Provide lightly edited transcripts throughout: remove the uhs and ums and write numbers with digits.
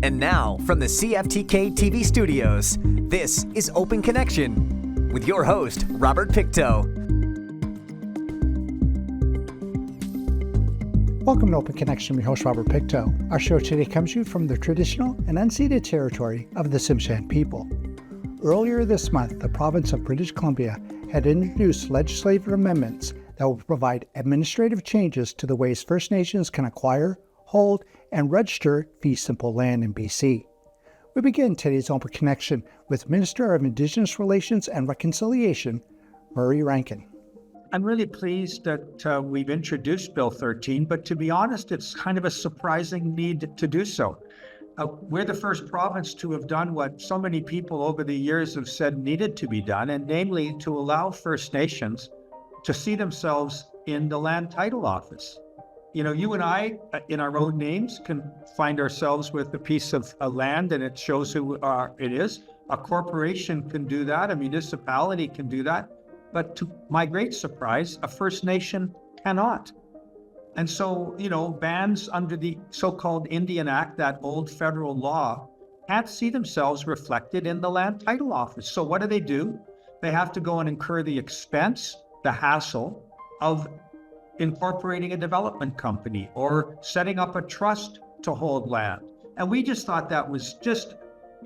And now, from the CFTK-TV studios, this is Open Connection with your host, Robert Pictou. Welcome to Open Connection. I'm your host, Robert Pictou. Our show today comes to you from the traditional and unceded territory of the Tsimshian people. Earlier this month, the province of British Columbia had introduced legislative amendments that will provide administrative changes to the ways First Nations can acquire, hold, and register fee simple land in BC. We begin today's Open Connection with Minister of Indigenous Relations and Reconciliation, Murray Rankin. I'm really pleased that we've introduced Bill 13, but to be honest, it's kind of a surprising need to do so. We're the first province to have done what so many people over the years have said needed to be done, and namely to allow First Nations to see themselves in the land title office. You know, you and I, in our own names, can find ourselves with a piece of land and it shows who it is. A corporation can do that, a municipality can do that, but to my great surprise, a First Nation cannot. And so, you know, bands under the so-called Indian Act, that old federal law, can't see themselves reflected in the land title office. So what do? They have to go and incur the expense, the hassle of incorporating a development company or setting up a trust to hold land. And we just thought that was just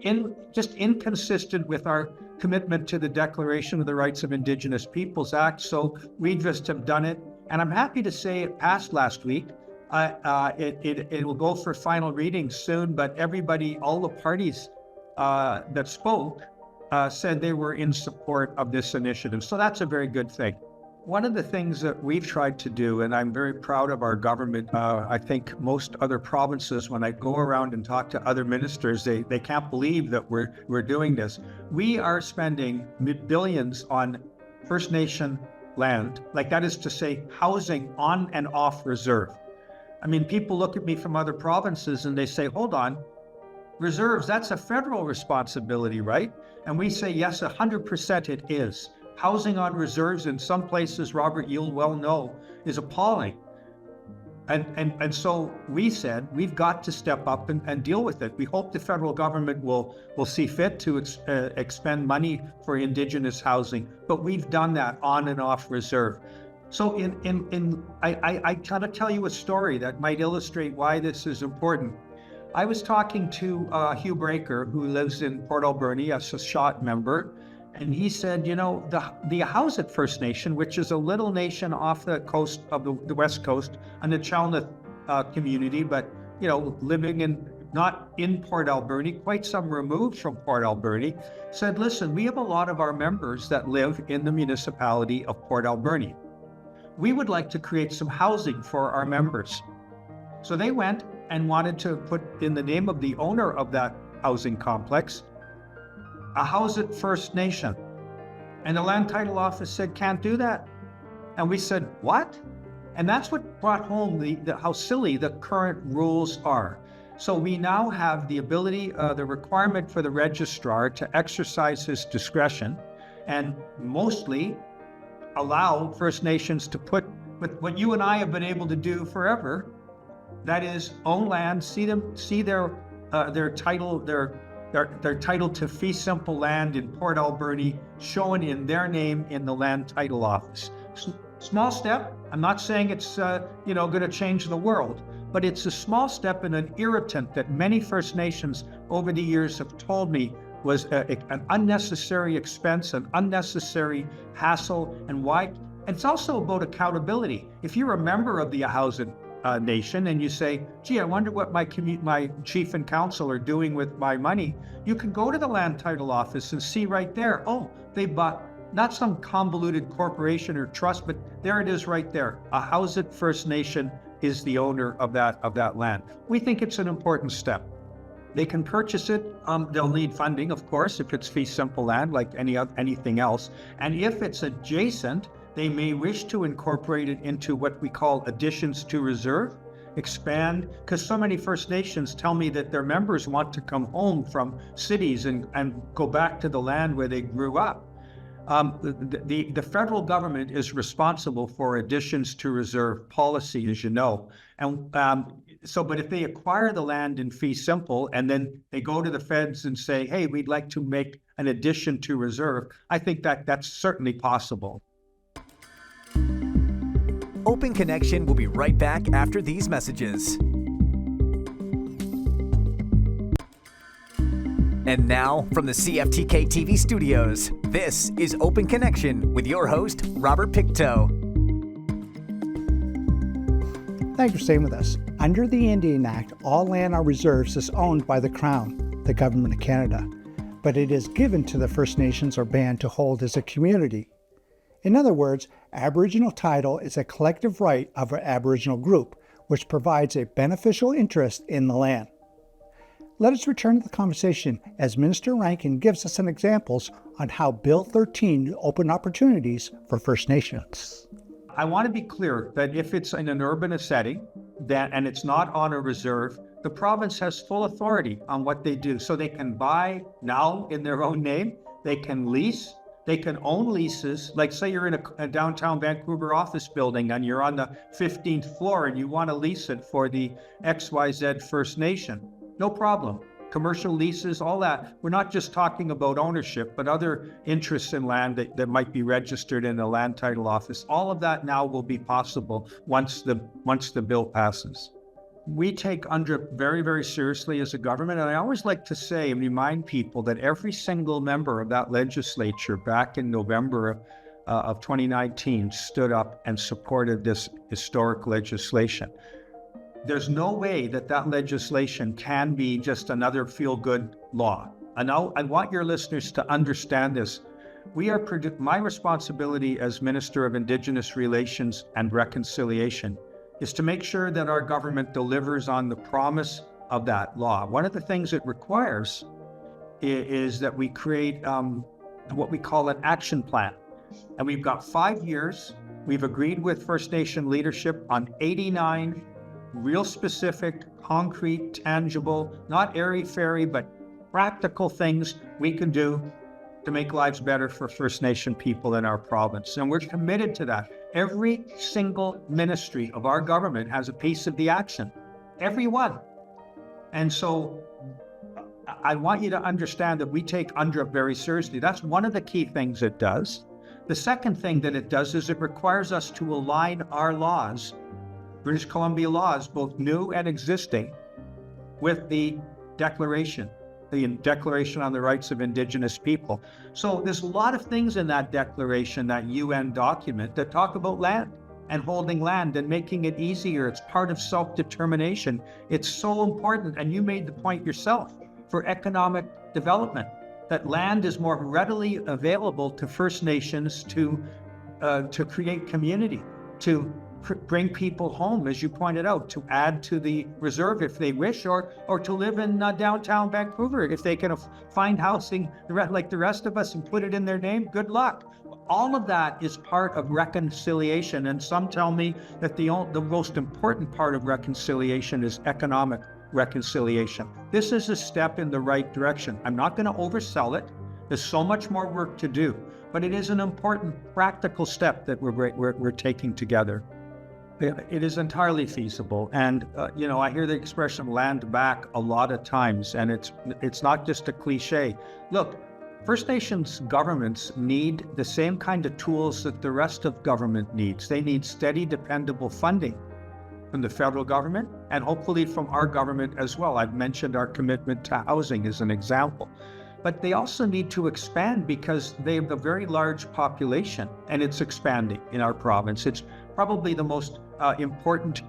inconsistent with our commitment to the Declaration of the Rights of Indigenous Peoples Act. So we just have done it. And I'm happy to say it passed last week. It will go for final reading soon, but everybody, all the parties that spoke said they were in support of this initiative. So that's a very good thing. One of the things that we've tried to do, and I'm very proud of our government, I think most other provinces, when I go around and talk to other ministers, they can't believe that we're doing this. We are spending billions on First Nation land, like that is to say housing on and off reserve. I mean, people look at me from other provinces and they say, hold on, reserves, that's a federal responsibility, right? And we say, yes, 100% it is. Housing on reserves in some places, Robert, you'll well know, is appalling. And so we said, we've got to step up and deal with it. We hope the federal government will see fit to expend money for Indigenous housing, but we've done that on and off reserve. So I kind of tell you a story that might illustrate why this is important. I was talking to Hugh Breaker, who lives in Port Alberni, a Shot member, and he said, you know, the Howsett First Nation, which is a little nation off the coast of the west coast, an Chalmette community, but, you know, living not in Port Alberni, quite some removed from Port Alberni, said, listen, we have a lot of our members that live in the municipality of Port Alberni. We would like to create some housing for our members. So they went and wanted to put in the name of the owner of that housing complex, a Howsett First Nation. And the land title office said, can't do that. And we said, what? And that's what brought home how silly the current rules are. So we now have the ability, the requirement for the registrar to exercise his discretion and mostly allow First Nations to put with what you and I have been able to do forever, that is own land, see their title, their title to fee simple land in Port Alberni shown in their name in the land title office. Small step. I'm not saying it's going to change the world, but it's a small step and an irritant that many First Nations over the years have told me was an unnecessary expense, an unnecessary hassle, and why. And it's also about accountability. If you're a member of the Howsett Nation and you say, gee, I wonder what my chief and council are doing with my money, you can go to the land title office and see right there, oh, they bought not some convoluted corporation or trust, but there it is right there. A Howsett First Nation is the owner of that land. We think it's an important step. They can purchase it. They'll need funding, of course, if it's fee simple land like anything else. And if it's adjacent, they may wish to incorporate it into what we call additions to reserve, expand, because so many First Nations tell me that their members want to come home from cities and go back to the land where they grew up. The federal government is responsible for additions to reserve policy, as you know. And but if they acquire the land in fee simple and then they go to the feds and say, hey, we'd like to make an addition to reserve, I think that that's certainly possible. Open Connection will be right back after these messages. And now, from the CFTK-TV studios, this is Open Connection with your host, Robert Pictou. Thanks for staying with us. Under the Indian Act, all land on reserves is owned by the Crown, the Government of Canada, but it is given to the First Nations or Band to hold as a community. In other words, Aboriginal title is a collective right of an Aboriginal group, which provides a beneficial interest in the land. Let us return to the conversation as Minister Rankin gives us some examples on how Bill 13 opened opportunities for First Nations. I want to be clear that if it's in an urban setting and it's not on a reserve, the province has full authority on what they do. So they can buy now in their own name, they can lease, they can own leases. Like say you're in a downtown Vancouver office building and you're on the 15th floor and you want to lease it for the XYZ First Nation. No problem. Commercial leases, all that. We're not just talking about ownership, but other interests in land that might be registered in the land title office. All of that now will be possible once the bill passes. We take UNDRIP very, very seriously as a government. And I always like to say and remind people that every single member of that legislature back in November of 2019 stood up and supported this historic legislation. There's no way that legislation can be just another feel-good law. And I want your listeners to understand this. My responsibility as Minister of Indigenous Relations and Reconciliation is to make sure that our government delivers on the promise of that law. One of the things it requires is that we create what we call an action plan. And we've got 5 years. We've agreed with First Nation leadership on 89 real specific, concrete, tangible, not airy-fairy, but practical things we can do to make lives better for First Nation people in our province. And we're committed to that. Every single ministry of our government has a piece of the action. Every one. And so I want you to understand that we take UNDRIP very seriously. That's one of the key things it does. The second thing that it does is it requires us to align our laws, British Columbia laws, both new and existing, with the Declaration on the Rights of Indigenous People. So there's a lot of things in that declaration, that UN document, that talk about land and holding land and making it easier. It's part of self-determination. It's so important, and you made the point yourself, for economic development, that land is more readily available to First Nations to create community, to bring people home, as you pointed out, to add to the reserve if they wish, or to live in downtown Vancouver if they can find housing like the rest of us and put it in their name. Good luck. All of that is part of reconciliation, and some tell me that the most important part of reconciliation is economic reconciliation. This is a step in the right direction. I'm not going to oversell it. There's so much more work to do, but it is an important practical step that we're taking together. It is entirely feasible, and I hear the expression "land back" a lot of times, and it's not just a cliche. Look, First Nations governments need the same kind of tools that the rest of government needs. They need steady, dependable funding from the federal government, and hopefully from our government as well. I've mentioned our commitment to housing as an example. But they also need to expand because they have a very large population, and it's expanding in our province. It's probably the most important,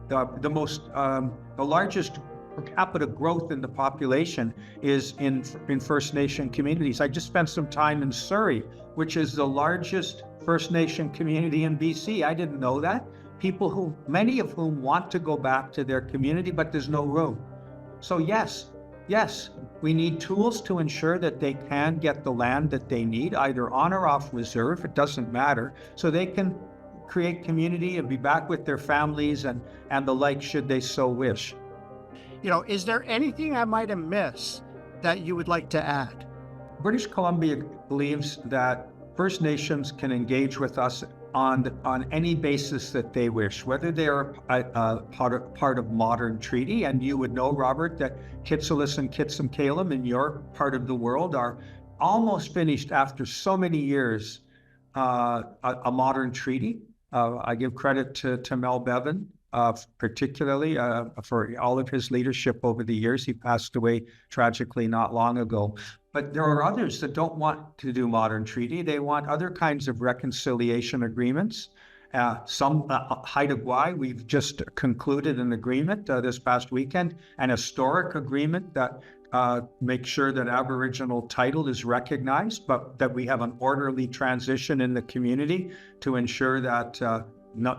the largest per capita growth in the population is in First Nation communities. I just spent some time in Surrey, which is the largest First Nation community in BC. I didn't know that. Many of whom want to go back to their community, but there's no room. So yes, we need tools to ensure that they can get the land that they need, either on or off reserve, it doesn't matter, so they can create community and be back with their families and the like, should they so wish. Is there anything I might have missed that you would like to add? British Columbia believes that First Nations can engage with us on any basis that they wish, whether they are a part of modern treaty. And you would know, Robert, that Kitsillis and Kitsim-Kalim in your part of the world are almost finished after so many years, a modern treaty. I give credit to Mel Bevan, particularly for all of his leadership over the years. He passed away tragically not long ago. But there are others that don't want to do modern treaty. They want other kinds of reconciliation agreements. Haida Gwaii, we've just concluded an agreement this past weekend, an historic agreement that makes sure that Aboriginal title is recognized, but that we have an orderly transition in the community to ensure that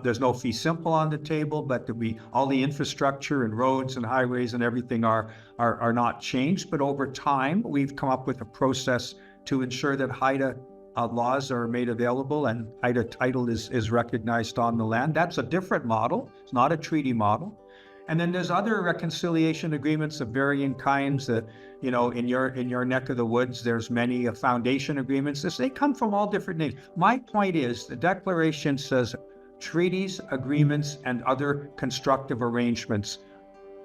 there's no fee simple on the table, but that all the infrastructure and roads and highways and everything are not changed. But over time, we've come up with a process to ensure that Haida laws are made available and Haida title is recognized on the land. That's a different model. It's not a treaty model. And then there's other reconciliation agreements of varying kinds that, in your neck of the woods, there's many foundation agreements. They come from all different names. My point is the declaration says treaties, agreements, and other constructive arrangements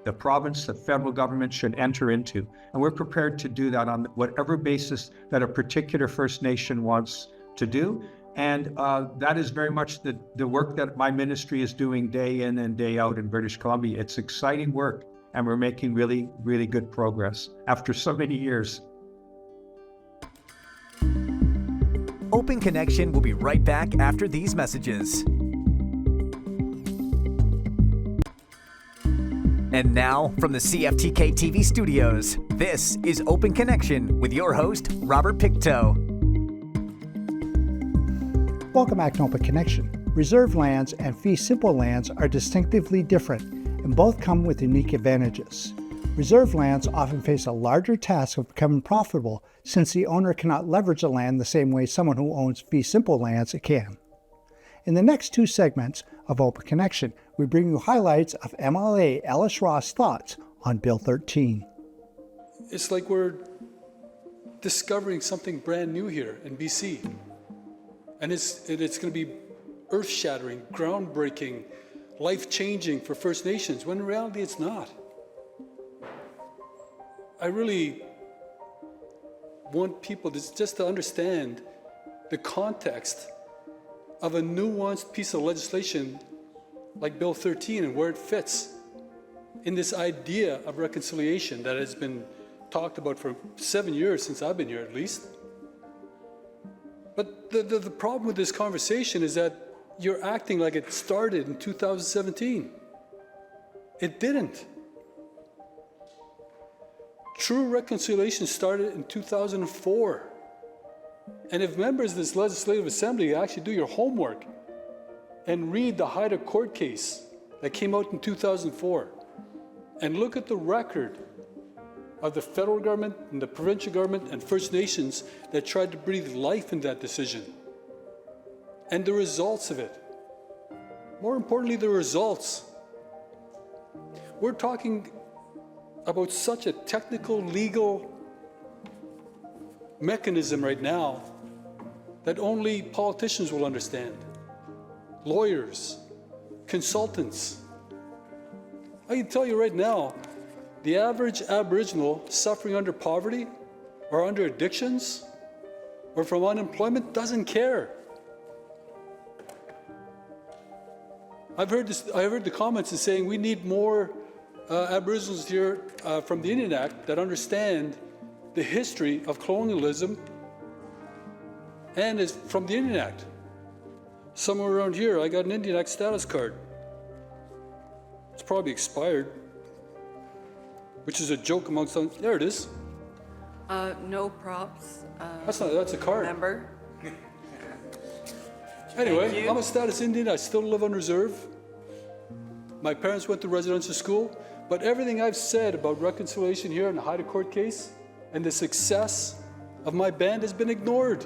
the province, the federal government should enter into. And we're prepared to do that on whatever basis that a particular First Nation wants to do. And that is very much the work that my ministry is doing day in and day out in British Columbia. It's exciting work, and we're making really, really good progress after so many years. Open Connection will be right back after these messages. And now, from the CFTK-TV studios, this is Open Connection with your host, Robert Pictou. Welcome back to Open Connection. Reserve lands and fee simple lands are distinctively different, and both come with unique advantages. Reserve lands often face a larger task of becoming profitable since the owner cannot leverage the land the same way someone who owns fee simple lands can. In the next two segments of Open Connection, we bring you highlights of MLA Ellis Ross' thoughts on Bill 13. It's like we're discovering something brand new here in BC. And it's going to be earth-shattering, groundbreaking, life-changing for First Nations, when in reality it's not. I really want people just to understand the context of a nuanced piece of legislation like Bill 13 and where it fits in this idea of reconciliation that has been talked about for 7 years, since I've been here at least. But the problem with this conversation is that you're acting like it started in 2017. It didn't. True reconciliation started in 2004. And if members of this Legislative Assembly actually do your homework and read the Haida court case that came out in 2004 and look at the record of the federal government and the provincial government and First Nations that tried to breathe life into that decision, and the results of it. More importantly, the results. We're talking about such a technical, legal mechanism right now that only politicians will understand. Lawyers, consultants. I can tell you right now, the average Aboriginal suffering under poverty or under addictions or from unemployment doesn't care. I heard the comments saying we need more Aboriginals here from the Indian Act that understand the history of colonialism and is from the Indian Act. Somewhere around here, I got an Indian Act status card. It's probably expired, which is a joke amongst them. There it is. No props. That's a card. Member. Anyway, I'm a status Indian. I still live on reserve. My parents went to residential school, but everything I've said about reconciliation here in the Haida court case and the success of my band has been ignored.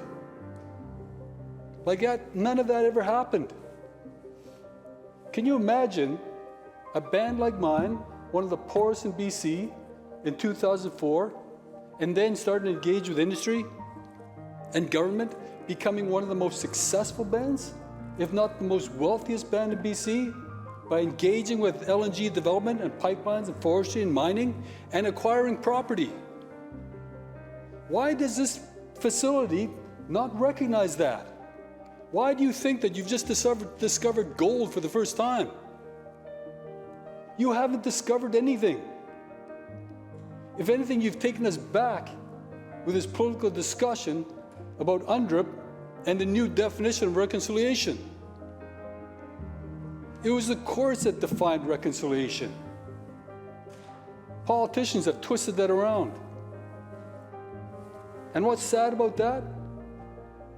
Like that, none of that ever happened. Can you imagine a band like mine, one of the poorest in BC, in 2004, and then starting to engage with industry and government becoming one of the most successful bands, if not the most wealthiest band in BC, by engaging with LNG development and pipelines and forestry and mining and acquiring property. Why does this facility not recognize that? Why do you think that you've just discovered gold for the first time? You haven't discovered anything. If anything, you've taken us back with this political discussion about UNDRIP and the new definition of reconciliation. It was the courts that defined reconciliation. Politicians have twisted that around. And what's sad about that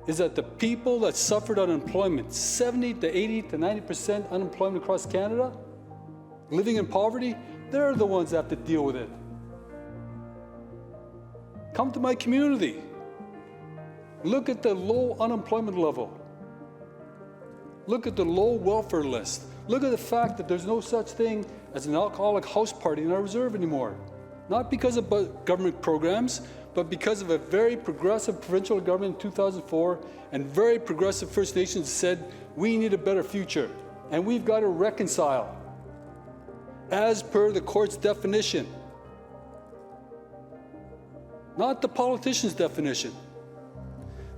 is that the people that suffered unemployment, 70 to 80 to 90% unemployment across Canada, living in poverty, they're the ones that have to deal with it. Come to my community. Look at the low unemployment level. Look at the low welfare list. Look at the fact that there's no such thing as an alcoholic house party in our reserve anymore. Not because of government programs, but because of a very progressive provincial government in 2004 and very progressive First Nations said, we need a better future and we've got to reconcile as per the court's definition. Not the politician's definition.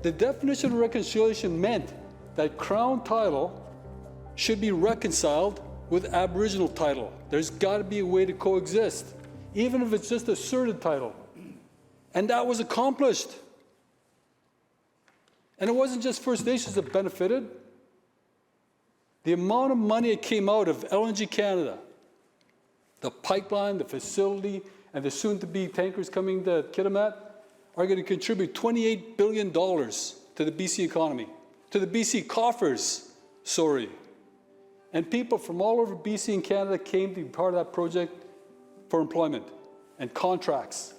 The definition of reconciliation meant that Crown title should be reconciled with Aboriginal title. There's got to be a way to coexist, even if it's just asserted title. And that was accomplished. And it wasn't just First Nations that benefited. The amount of money that came out of LNG Canada, the pipeline, the facility, and the soon-to-be tankers coming to Kitimat are going to contribute $28 billion to the BC economy, to the BC coffers, sorry. And people from all over BC and Canada came to be part of that project for employment and contracts.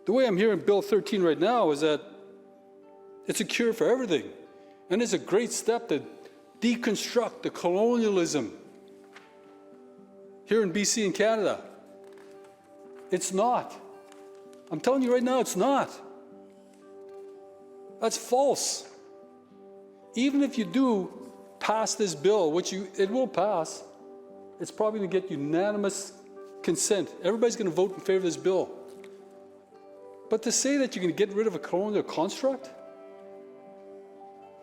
The way I'm hearing Bill 13 right now is that it's a cure for everything. And it's a great step to deconstruct the colonialism here in BC and Canada. It's not. I'm telling you right now, it's not. That's false. Even if you do pass this bill, which it will pass, it's probably going to get unanimous consent. Everybody's going to vote in favor of this bill. But to say that you're going to get rid of a colonial construct?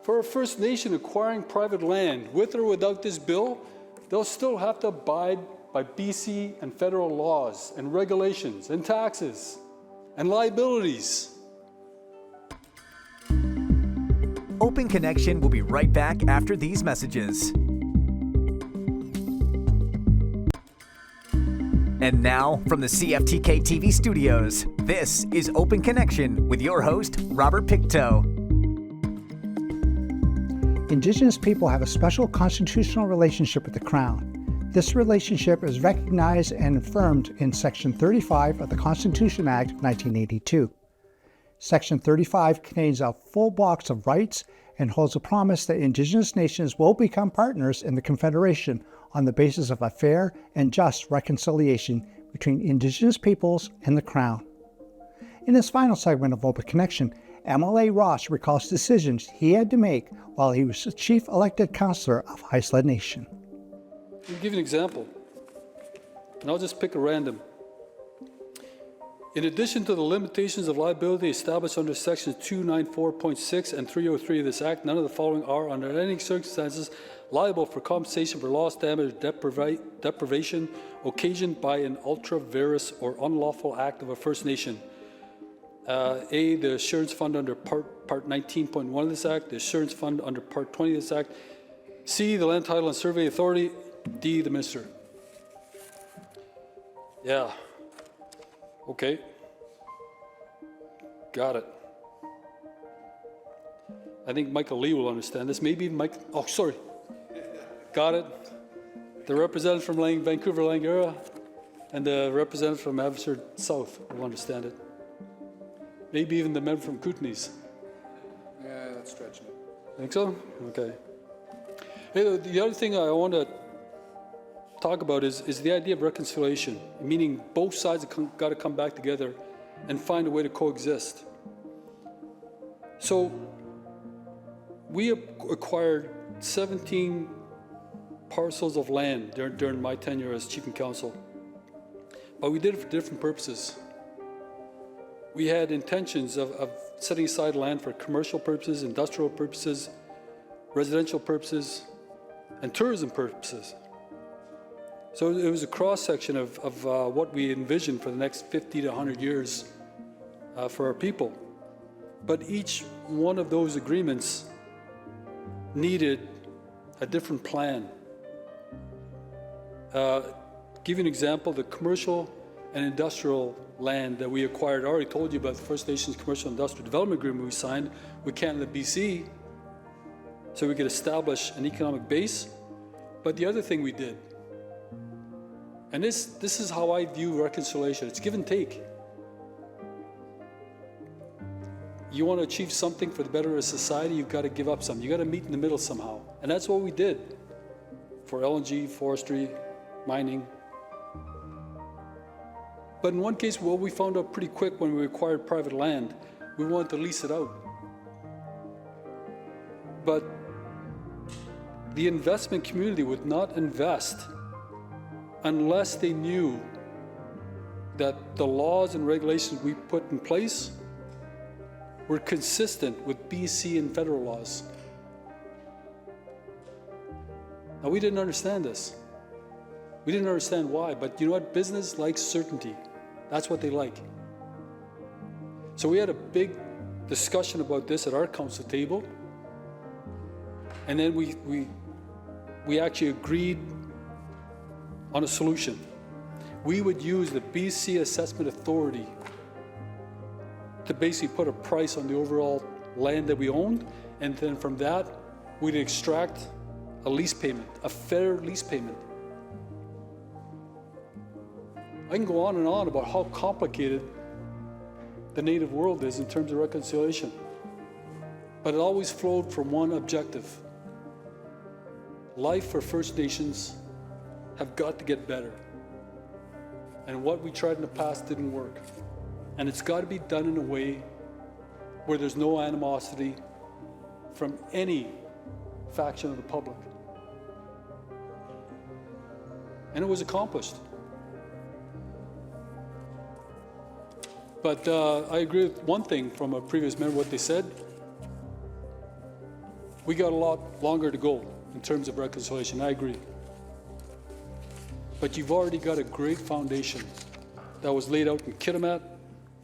For a First Nation acquiring private land, with or without this bill, they'll still have to abide by BC and federal laws and regulations and taxes and liabilities. Open Connection will be right back after these messages. And now, from the CFTK-TV studios, this is Open Connection with your host, Robert Pictou. Indigenous people have a special constitutional relationship with the Crown. This relationship is recognized and affirmed in Section 35 of the Constitution Act of 1982. Section 35 contains a full box of rights and holds a promise that Indigenous nations will become partners in the Confederation on the basis of a fair and just reconciliation between Indigenous peoples and the Crown. In this final segment of Open Connection, MLA Ross recalls decisions he had to make while he was the chief elected councillor of Haisla Nation. I'll give you an example, and I'll just pick a random. In addition to the limitations of liability established under Sections 294.6 and 303 of this Act, none of the following are, under any circumstances, liable for compensation for loss, damage, or deprivation occasioned by an ultra-virus or unlawful act of a First Nation. A, the Assurance Fund under Part 19.1 of this Act, the Assurance Fund under Part 20 of this Act. C, the Land Title and Survey Authority. D, the Minister. Yeah. Okay. Got it. I think Michael Lee will understand this. Maybe Mike. Oh, sorry. Got it. The representative from Vancouver Langara and the representative from Abbotsford South will understand it. Maybe even the member from Kootenays. Yeah, that's stretching it. Think so? Okay. Hey, the other thing I want to talk about is the idea of reconciliation, meaning both sides have got to come back together and find a way to coexist. So we acquired 17 parcels of land during my tenure as chief and council, but we did it for different purposes. We had intentions of setting aside land for commercial purposes, industrial purposes, residential purposes, and tourism purposes. So it was a cross-section of what we envisioned for the next 50 to 100 years for our people. But each one of those agreements needed a different plan. Give you an example, the commercial and industrial land that we acquired. I already told you about the First Nations Commercial Industrial Development Agreement we signed with Canada, BC, so we could establish an economic base. But the other thing we did, and this is how I view reconciliation, it's give and take. You want to achieve something for the better of society, you've got to give up something. You've got to meet in the middle somehow. And that's what we did for LNG, forestry, mining. But in one case, what we found out pretty quick when we acquired private land, we wanted to lease it out. But the investment community would not invest unless they knew that the laws and regulations we put in place were consistent with BC and federal laws. Now, we didn't understand this. We didn't understand why, but you know what? Business likes certainty. That's what they like. So we had a big discussion about this at our council table, and then we actually agreed on a solution. We would use the BC Assessment Authority to basically put a price on the overall land that we owned, and then from that, we'd extract a lease payment, a fair lease payment. I can go on and on about how complicated the native world is in terms of reconciliation, but it always flowed from one objective. Life for First Nations have got to get better. And what we tried in the past didn't work. And it's got to be done in a way where there's no animosity from any faction of the public. And it was accomplished. But I agree with one thing from a previous member, what they said. We got a lot longer to go in terms of reconciliation, I agree. But you've already got a great foundation that was laid out in Kitimat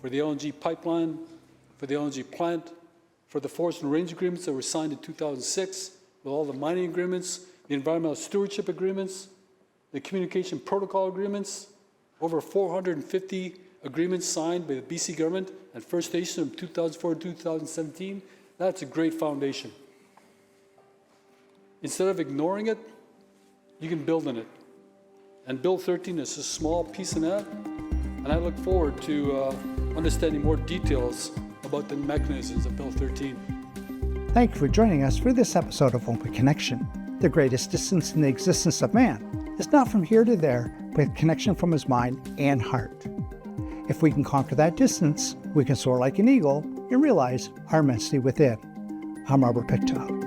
for the LNG pipeline, for the LNG plant, for the forest and range agreements that were signed in 2006, with all the mining agreements, the environmental stewardship agreements, the communication protocol agreements, over 450 agreements signed by the BC government and First Nations from 2004 to 2017. That's a great foundation. Instead of ignoring it, you can build on it. And Bill 13 is a small piece in that, and I look forward to understanding more details about the mechanisms of Bill 13. Thank you for joining us for this episode of Open Connection. The greatest distance in the existence of man is not from here to there, but connection from his mind and heart. If we can conquer that distance, we can soar like an eagle and realize our immensity within. I'm Robert Pictou.